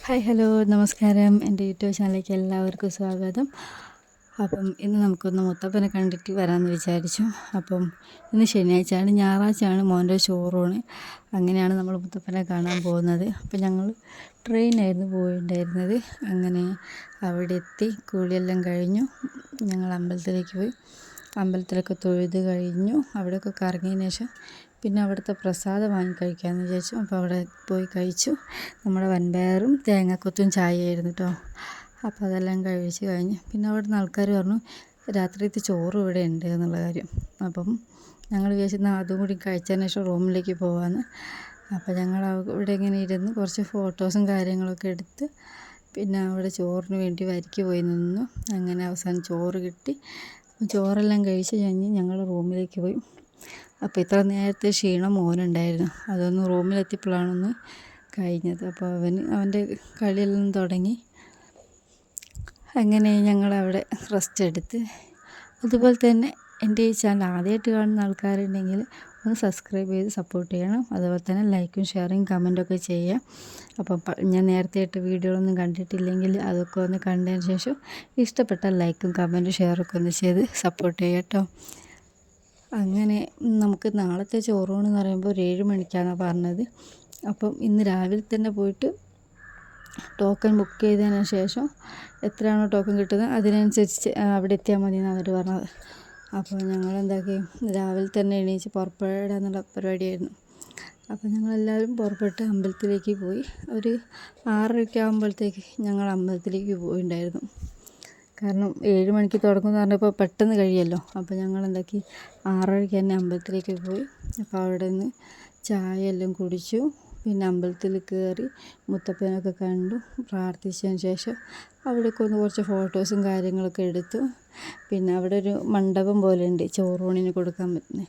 Hi hello നമസ്കാരം. എൻ്റെ YouTube ചാനലിലേക്ക് എല്ലാവർക്കും സ്വാഗതം. അപ്പം ഇന്ന് നമുക്കൊന്ന് മുത്തപ്പനെ കണ്ടിട്ട് വരാമെന്ന് വിചാരിച്ചു. അപ്പം ഇന്ന് ശനിയാഴ്ചയാണ്, ഞായറാഴ്ചയാണ് മോൻ്റെ ചോറൂണ്. അങ്ങനെയാണ് നമ്മൾ മുത്തപ്പനെ കാണാൻ പോകുന്നത്. അപ്പം ഞങ്ങൾ ട്രെയിനായിരുന്നു പോയിട്ടുണ്ടായിരുന്നത്. അങ്ങനെ അവിടെ എത്തി, കുളിയെല്ലാം കഴിഞ്ഞു. ഞങ്ങൾ അമ്പലത്തിലേക്ക് പോയി. അമ്പലത്തിലൊക്കെ തൊഴുത് കഴിഞ്ഞു. അവിടെയൊക്കെ കറങ്ങിയതിന് ശേഷം പിന്നെ അവിടുത്തെ പ്രസാദം വാങ്ങി കഴിക്കാമെന്ന് വിചാരിച്ചു. അപ്പോൾ അവിടെ പോയി കഴിച്ചു. നമ്മുടെ വൻപയറും തേങ്ങാക്കൊത്തും ചായയായിരുന്നു കേട്ടോ. അപ്പോൾ അതെല്ലാം കഴിച്ച് കഴിഞ്ഞ് പിന്നെ അവിടുന്ന് ആൾക്കാർ പറഞ്ഞു രാത്രിയത്തെ ചോറ് ഇവിടെ ഉണ്ട് എന്നുള്ള കാര്യം. അപ്പം ഞങ്ങൾ വിചാരിച്ചിരുന്ന അതും കൂടി കഴിച്ചതിന് ശേഷം റൂമിലേക്ക് പോകാമെന്ന്. അപ്പോൾ ഞങ്ങൾ ഇവിടെ ഇങ്ങനെ ഇരുന്ന് കുറച്ച് ഫോട്ടോസും കാര്യങ്ങളൊക്കെ എടുത്ത് പിന്നെ അവിടെ ചോറിന് വേണ്ടി വരിക്ക് പോയി നിന്നു. അങ്ങനെ അവസാനം ചോറ് കിട്ടി. ചോറെല്ലാം കഴിച്ച് കഴിഞ്ഞ് ഞങ്ങൾ റൂമിലേക്ക് പോയി. അപ്പോൾ ഇത്ര നേരത്തെ ക്ഷീണം മോനുണ്ടായിരുന്നു. അതൊന്ന് റൂമിലെത്തിയപ്പോഴാണൊന്ന് കഴിഞ്ഞത്. അപ്പോൾ അവൻ്റെ കളിയെല്ലാം തുടങ്ങി. അങ്ങനെ ഞങ്ങളവിടെ റെസ്റ്റ് എടുത്ത്. അതുപോലെ തന്നെ എൻ്റെ ഈ ചാനൽ ആദ്യമായിട്ട് കാണുന്ന ആൾക്കാരുണ്ടെങ്കിൽ ഒന്ന് സബ്സ്ക്രൈബ് ചെയ്ത് സപ്പോർട്ട് ചെയ്യണം. അതുപോലെ തന്നെ ലൈക്കും ഷെയറും കമൻറ്റൊക്കെ ചെയ്യാം. അപ്പം ഞാൻ നേരത്തെ ആയിട്ട് വീഡിയോകളൊന്നും കണ്ടിട്ടില്ലെങ്കിൽ അതൊക്കെ ഒന്ന് കണ്ടതിന് ശേഷം ഇഷ്ടപ്പെട്ട ലൈക്കും കമൻറ്റും ഷെയറൊക്കെ ഒന്ന് ചെയ്ത് സപ്പോർട്ട് ചെയ്യാം കേട്ടോ. അങ്ങനെ നമുക്ക് നാളത്തെ ചോറൂണ് എന്ന് പറയുമ്പോൾ ഒരു 7 മണിക്കാണ് പറഞ്ഞത്. അപ്പം ഇന്ന് രാവിലെ തന്നെ പോയിട്ട് ടോക്കൺ ബുക്ക് ചെയ്തതിന് ശേഷം എത്രയാണോ ടോക്കൺ കിട്ടുന്നത് അതിനനുസരിച്ച് അവിടെ എത്തിയാൽ മതി എന്നാണ് അവർ പറഞ്ഞത്. അപ്പോൾ ഞങ്ങൾ എന്താക്കി, രാവിലെ തന്നെ എണീച്ച് പുറപ്പെടാന്നുള്ള പരിപാടിയായിരുന്നു. അപ്പോൾ ഞങ്ങളെല്ലാവരും പുറപ്പെട്ട് അമ്പലത്തിലേക്ക് പോയി. ഒരു 6:30 ആകുമ്പോഴത്തേക്ക് ഞങ്ങൾ അമ്പലത്തിലേക്ക് പോയിട്ടുണ്ടായിരുന്നു. കാരണം 7 മണിക്ക് തുടങ്ങുമെന്ന് പറഞ്ഞപ്പോൾ പെട്ടെന്ന് കഴിയുമല്ലോ. അപ്പോൾ ഞങ്ങൾ എന്താക്കി, 6:30 തന്നെ അമ്പലത്തിലേക്ക് പോയി. അപ്പോൾ അവിടെ നിന്ന് ചായ എല്ലാം കുടിച്ചു. പിന്നെ അമ്പലത്തിൽ കയറി മുത്തപ്പനൊക്കെ കണ്ടു. പ്രാർത്ഥിച്ചതിന് ശേഷം അവിടേക്ക് ഒന്ന് കുറച്ച് ഫോട്ടോസും കാര്യങ്ങളൊക്കെ എടുത്തു. പിന്നെ അവിടെ ഒരു മണ്ഡപം പോലെ ഉണ്ട് ചോറൂണിന് കൊടുക്കാൻ പറ്റുന്നത്.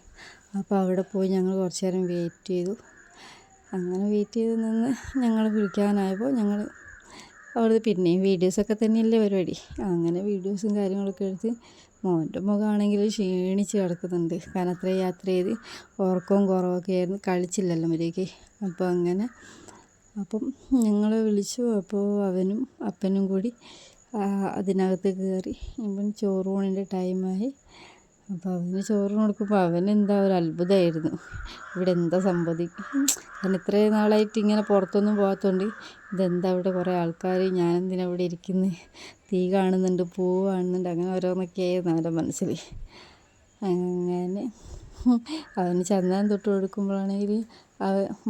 അപ്പോൾ അവിടെ പോയി ഞങ്ങൾ കുറച്ച് നേരം വെയിറ്റ് ചെയ്തു. അങ്ങനെ വെയിറ്റ് ചെയ്ത് നിന്ന് ഞങ്ങൾ വിളിക്കാനായപ്പോൾ ഞങ്ങൾ അവിടുന്ന് പിന്നെയും വീഡിയോസൊക്കെ തന്നെയല്ലേ പരിപാടി. അങ്ങനെ വീഡിയോസും കാര്യങ്ങളൊക്കെ എടുത്ത് മോൻ്റെ മുഖമാണെങ്കിൽ ക്ഷീണിച്ച് കിടക്കുന്നുണ്ട്. കാരണം അത്രയും യാത്ര ചെയ്ത് ഉറക്കവും കുറവൊക്കെ ആയിരുന്നു. കളിച്ചില്ലല്ലോ മര്യാദയ്ക്ക്. അപ്പോൾ അങ്ങനെ അപ്പം ഞങ്ങളെ വിളിച്ചു. അപ്പോൾ അവനും അപ്പനും കൂടി അതിനകത്ത് കയറി. ഇപ്പം ചോറൂണിൻ്റെ ടൈമായി. അപ്പോൾ അവന് ചോറിന് കൊടുക്കുമ്പോൾ അവനെന്താ ഒരു അത്ഭുതമായിരുന്നു. ഇവിടെ എന്താ സംഭവിക്കും. കാരണം ഇത്രയും നാളായിട്ട് ഇങ്ങനെ പുറത്തൊന്നും പോകാത്തതുകൊണ്ട് ഇതെന്താ ഇവിടെ കുറേ ആൾക്കാർ, ഞാനെന്തിനാ ഇവിടെ ഇരിക്കുന്നത്, തീ കാണുന്നുണ്ട്, പൂവ് കാണുന്നുണ്ട്, അങ്ങനെ ഓരോന്നൊക്കെ ആയിരുന്നു അവൻ്റെ മനസ്സിൽ. അങ്ങനെ അവന് ചന്ദനം തൊട്ട് കൊടുക്കുമ്പോഴാണെങ്കിൽ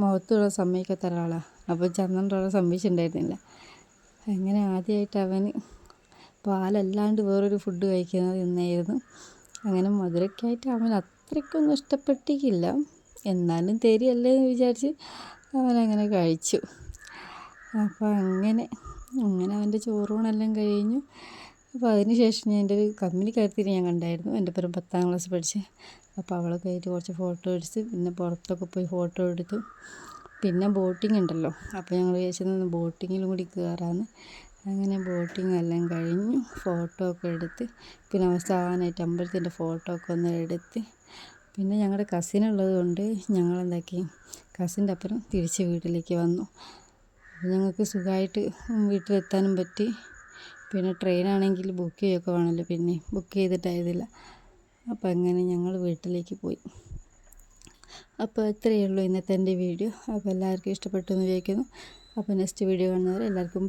മുഖത്തുള്ള സമ്മതിക്കാത്ത ഒരാളാണ്. അപ്പോൾ ചന്ദനം തൊടാൻ സമ്മതിച്ചിട്ടുണ്ടായിരുന്നില്ല. അങ്ങനെ ആദ്യമായിട്ട് അവന് പാലല്ലാണ്ട് വേറൊരു ഫുഡ് കഴിക്കുന്നത് ഇന്നായിരുന്നു. അങ്ങനെ മധുരക്കായിട്ട് അവൻ അത്രയ്ക്കൊന്നും ഇഷ്ടപ്പെട്ടിട്ടില്ല. എന്നാലും തരികയല്ലേ എന്ന് വിചാരിച്ച് അവനങ്ങനെ കഴിച്ചു. അപ്പോൾ അങ്ങനെ അവൻ്റെ ചോറൂണെല്ലാം കഴിഞ്ഞു. അപ്പോൾ അതിന് ശേഷം ഞാൻ എൻ്റെ ഒരു കമ്പനിക്കാരത്തിനെ ഞാൻ കണ്ടായിരുന്നു. എൻ്റെ പേരും 10ാം ക്ലാസ് പഠിച്ച്. അപ്പോൾ അവളൊക്കെ ആയിട്ട് കുറച്ച് ഫോട്ടോ എടുത്ത് പിന്നെ പുറത്തൊക്കെ പോയി ഫോട്ടോ എടുത്തു. പിന്നെ ബോട്ടിംഗ് ഉണ്ടല്ലോ, അപ്പോൾ ഞങ്ങൾ വിചാരിച്ചത് ബോട്ടിങ്ങിലും കൂടി കയറാമെന്ന്. അങ്ങനെ ബോട്ടിംഗ് എല്ലാം കഴിഞ്ഞു. ഫോട്ടോ ഒക്കെ എടുത്ത് പിന്നെ അവസാനമായിട്ട് അമ്പലത്തിൻ്റെ ഫോട്ടോ ഒക്കെ ഒന്ന് എടുത്ത് പിന്നെ ഞങ്ങളുടെ കസിൻ ഉള്ളത് കൊണ്ട് ഞങ്ങളെന്താക്കി, കസിൻ്റെ അപ്പുറം തിരിച്ച് വീട്ടിലേക്ക് വന്നു. ഞങ്ങൾക്ക് സുഖമായിട്ട് വീട്ടിലെത്താനും പറ്റി. പിന്നെ ട്രെയിനാണെങ്കിൽ ബുക്ക് ചെയ്യുകയൊക്കെ വേണമല്ലോ, പിന്നെ ബുക്ക് ചെയ്തിട്ടായതില്ല. അപ്പോൾ അങ്ങനെ ഞങ്ങൾ വീട്ടിലേക്ക് പോയി. അപ്പോൾ ഇത്രയേ ഉള്ളൂ ഇന്നത്തെ എൻ്റെ വീഡിയോ. അപ്പോൾ എല്ലാവർക്കും ഇഷ്ടപ്പെട്ടു എന്ന് വിചാരിക്കുന്നു. അപ്പോൾ നെക്സ്റ്റ് വീഡിയോ കാണുന്നവരെ എല്ലാവർക്കും ബൈ.